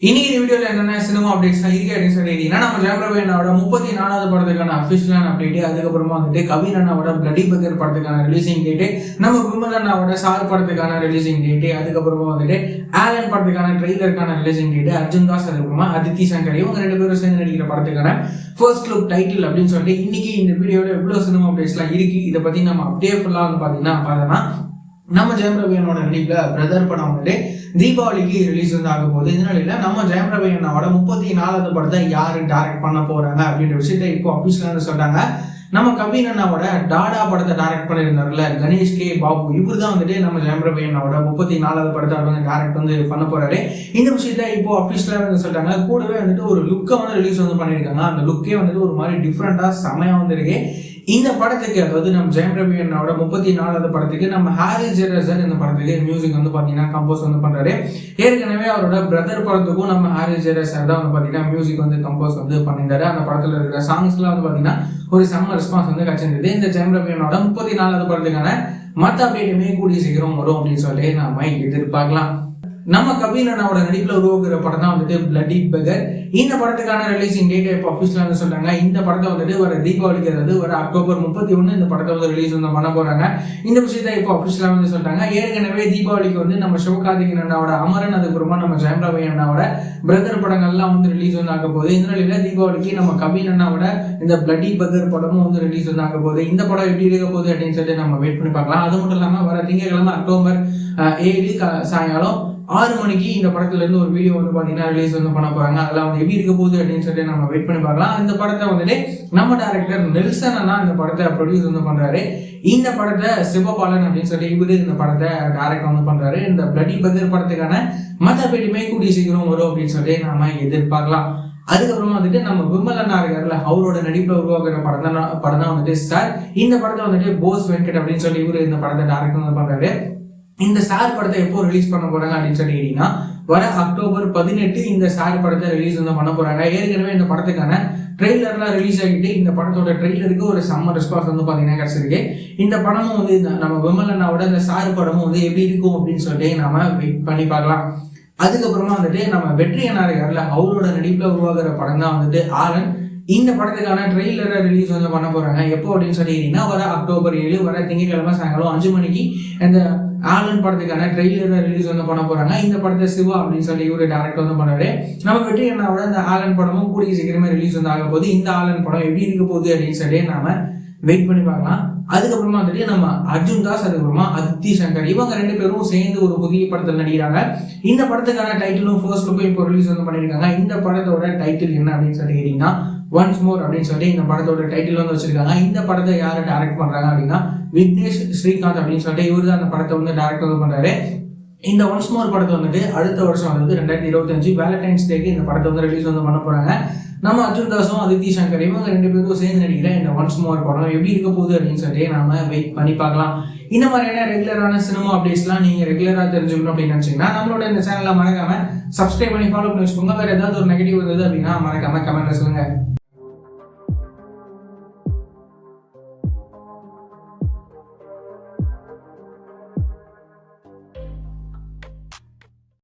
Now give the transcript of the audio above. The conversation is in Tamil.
இன்னைக்கு வீடியோல என்னென்ன சினிமா அப்டேட்ஸ் இருக்கு அப்படின்னு சொல்லிட்டீங்கன்னா நம்ம ஜெயம் ரவி அண்ணாவோட 34வது படத்துக்கான அஃபிஷியலான அப்டேட், அதுக்கப்புறமா வந்துட்டு கவின் அண்ணாவோட பிளடி பகர் படத்துக்கான ரிலீசிங் டேட்டு, நம்ம விமல் அண்ணாவோட சார் படத்துக்கான ரிலீசிங் டேட்டு, அதுக்கப்புறமா வந்துட்டு ஆலன் படத்துக்கான ட்ரெய்லருக்கான ரிலீசிங் டேட்டு, அர்ஜுன் தாஸ், அதுக்கப்புறமா அதித்தி சங்கர் இவங்க ரெண்டு பேரும் சேர்ந்து நடிக்கிற படத்துக்கான ஃபர்ஸ்ட் லுக் டைட்டில் அப்படின்னு சொல்லிட்டு இன்னைக்கு இந்த வீடியோல எவ்வளவு சினிமா அப்டேட்ஸ்லாம் இருக்கு இதை பத்தி நம்ம அப்படியே ஃபுல்லா வந்து பார்த்தோம்னா நம்ம ஜெயம் ரவி அண்ணோட நடிப்புல பிரதர் படம் வந்துட்டு தீபாவளிக்கு ரிலீஸ் வந்து ஆக போகுது. இதனால நம்ம ஜெயம் ரவி அண்ணாவோட 34வது படத்தை யாரு டைரக்ட் பண்ண போறாங்க அப்படின்ற விஷயத்த இப்போ அபிஷியலா சொல்றாங்க. நம்ம கவின் அண்ணாவோட டாடா படத்தை டைரக்ட் பண்ணியிருந்தாருல கணேஷ் கே பாபு, இவர் தான் வந்துட்டு நம்ம ஜெயம் ரவி அண்ணாவோட 34வது படத்தை வந்து டைரக்ட் வந்து பண்ண போறாரு. இந்த விஷயத்த இப்போ அபிஷியலா வந்து சொல்றாங்க. கூடவே வந்துட்டு ஒரு லுக்கை வந்து ரிலீஸ் வந்து பண்ணியிருக்காங்க. அந்த லுக்கே வந்துட்டு ஒரு மாதிரி டிஃப்ரெண்டா செமையா வந்துருக்கு. இந்த படத்துக்கு, அதாவது நம்ம ஜெயம் ரவி அண்ணாவோட 34வது படத்துக்கு நம்ம ஹாரிஸ் ஜெயராஜன் இந்த படத்துக்கு மியூசிக் வந்து பாத்தீங்கன்னா கம்போஸ் வந்து பண்றாரு. ஏற்கனவே அவரோட பிரதர் படத்துக்கும் நம்ம ஹாரிஸ் ஜெயராஜ் சார் தான் வந்து பாத்தீங்கன்னா மியூசிக் வந்து கம்போஸ் வந்து பண்ணியிருந்தாரு. அந்த படத்துல இருக்கிற சாங்ஸ் எல்லாம் வந்து பாத்தீங்கன்னா ஒரு செம்ம ரெஸ்பான்ஸ் வந்து கிடைச்சிருந்தது. இந்த ஜெயம் ரவி அண்ணாவோட 34வது படத்துக்கான மற்ற அப்டேட்டுமே கூடிய சீக்கிரம் வரும் அப்படின்னு சொல்லி நாம எதிர்பார்க்கலாம். நம்ம கவின் அண்ணாவோட நடிப்புல உருவாக்குற படம் தான் வந்துட்டு பிளடி பகர். இந்த படத்துக்கான ரிலீசிங் டேட் இப்போ அஃபிஷியலா சொல்றாங்க. இந்த படத்தை வந்துட்டு வர தீபாவளிக்கு, அதாவது வர அக்டோபர் 31 இந்த படத்தை வந்து ரிலீஸ் வந்து பண்ண போறாங்க. இந்த விஷயத்த இப்போ அஃபிஷியலா வந்து சொல்றாங்க. ஏற்கனவே தீபாவளிக்கு வந்து நம்ம சிவகார்த்திகேயன் அண்ணாவோட அமரன், அதுக்கப்புறமா நம்ம ஜெயம் ரவி அண்ணாவோட பிரதர் படங்கள்லாம் வந்து ரிலீஸ் வந்து ஆக போகுது. இந்த நிலையில தீபாவளிக்கு நம்ம கவின் அண்ணாவோட இந்த பிளடி பகர் படமும் வந்து ரிலீஸ் வந்து ஆக போகுது. இந்த படம் எப்படி இருக்க போகுது அப்படின்னு சொல்லி நம்ம வெயிட் பண்ணி பார்க்கலாம். அது மட்டும் இல்லாம வர திங்கட்கிழமை அக்டோபர் 7 சாயங்காலம் 6 மணிக்கு இந்த படத்துல இருந்து ஒரு வீடியோ வந்து பாத்தீங்கன்னா ரிலீஸ் வந்து பண்ண போறாங்க. அதெல்லாம் வந்து எப்படி இருக்க போகுது அப்படின்னு சொல்லி நம்ம வெயிட் பண்ணி பார்க்கலாம். இந்த படத்தை வந்துட்டு நம்ம டைரக்டர் நெல்சன் அண்ணா இந்த படத்தை ப்ரொடியூஸ் வந்து பண்றாரு. இந்த படத்தை சிவபாலன் அப்படின்னு சொல்லி இவரு இந்த படத்தை டைரக்ட் வந்து பண்றாரு. இந்த பிளடி பகர் படத்துக்கான மற்ற பேட்டியுமே கூடிய சீக்கிரம் வரும் அப்படின்னு சொல்லி நாம எதிர்பார்க்கலாம். அதுக்கப்புறமா வந்துட்டு நம்ம விமல் அண்ணா இருக்காருல்ல, அவரோட நடிப்புல உருவாக்குற படம் தான் வந்துட்டு சார். இந்த படத்தை வந்துட்டு போஸ் வெங்கட் அப்படின்னு சொல்லி இவரு இந்த படத்தை டைரக்ட் வந்து பண்றாரு. இந்த சார் படத்தை எப்போ ரிலீஸ் பண்ண போறாங்க அப்படின்னு சொல்லி கேட்டீங்கன்னா வர அக்டோபர் 18 இந்த சார் படத்தை ரிலீஸ் வந்து பண்ண போறாங்க. ஏற்கனவே இந்த படத்துக்கான ட்ரெய்லர்லாம் ரிலீஸ் ஆகிட்டு இந்த படத்தோட ட்ரெய்லருக்கு ஒரு செம்ம ரெஸ்பான்ஸ் வந்து பாத்தீங்கன்னா கிடைச்சிருக்கு. இந்த படமும் வந்து நம்ம விமல் அண்ணாவோட இந்த சார் படமும் வந்து எப்படி இருக்கும் அப்படின்னு சொல்லிட்டு நாம வெயிட் பண்ணி பார்க்கலாம். அதுக்கப்புறமா வந்துட்டு நம்ம வெற்றி அண்ணா இருக்காருல்ல, அவரோட நடிப்புல உருவாக்குற படம் தான் வந்துட்டு ஆலன். இந்த படத்துக்கான ட்ரெய்லரை ரிலீஸ் வந்து பண்ண போறாங்க. எப்போ அப்படின்னு சொல்லிட்டீங்கன்னா வர அக்டோபர் 7 வர திங்கட்கிழமை சாயங்காலம் 5 மணிக்கு இந்த ஆலன் படத்துக்கான ட்ரெய்லரை ரிலீஸ் வந்து பண்ண போறாங்க. இந்த படத்தை சிவா அப்படின்னு சொல்லி இவரு டைரக்ட் வந்து பண்ணாரு. நம்ம வெற்றி அண்ணாவோட இந்த ஆலன் படமும் கூடிய சீக்கிரமே ரிலீஸ் வந்து ஆக போகுது. இந்த ஆலன் படம் எப்படி இருக்க போகுது அப்படின்னு சொல்லி நாம வெயிட் பண்ணி பார்க்கலாம். அதுக்கப்புறமா வந்துட்டு நம்ம அர்ஜுன் தாஸ், அதுக்கப்புறமா அதித்தி சங்கர் இவங்க ரெண்டு பேரும் சேர்ந்து ஒரு புதிய படத்தில் நடிக்கிறாங்க. இந்த படத்துக்கான டைட்டிலும் ஃபர்ஸ்ட் லுக்கும் இப்போ ரிலீஸ் வந்து பண்ணியிருக்காங்க. இந்த படத்தோட டைட்டில் என்ன அப்படின்னு சொல்லி கேட்டீங்கன்னா ஒன்ஸ் மோர் அப்படின்னு சொல்லி இந்த படத்தோட டைட்டில் வந்து வச்சிருக்காங்க. இந்த படத்தை யாரை டைரக்ட் பண்றாங்க அப்படின்னா விக்னேஷ் ஸ்ரீகாந்த் அப்படின்னு சொல்லிட்டு இவரு தான் அந்த படத்தை வந்து டைரக்ட் வந்து பண்றாரு. இந்த ஒன்ஸ் மோர் படத்தை வந்துட்டு அடுத்த வருஷம் வந்து 2025 வேலண்டைன்ஸ் டேக்கு இந்த படத்தை வந்து ரிலீஸ் வந்து பண்ண போறாங்க. நம்ம அர்ஜுன் தாஸும் அதித்தி சங்கர் இவங்க ரெண்டு பேரும் சேர்ந்து நடிக்கிற இந்த ஒன்ஸ் மோர் படம் எப்படி இருக்க போகுது அப்படின்னு சொல்லி நாம வெயிட் பண்ணி பார்க்கலாம். இந்த மாதிரியான ரெகுலரான சினிமா அப்டேட்ஸ்லாம் நீங்க ரெகுலரா தெரிஞ்சுக்கணும் அப்படின்னு நினைச்சீங்கன்னா நம்மளோட இந்த சேனலை மறக்காம சப்ஸ்கிரைப் பண்ணி ஃபாலோ பண்ணி வச்சுக்கோங்க. வேற ஏதாவது ஒரு நெகட்டிவ் இருந்தது அப்படின்னா மறக்காம கமெண்ட்ல சொல்லுங்க.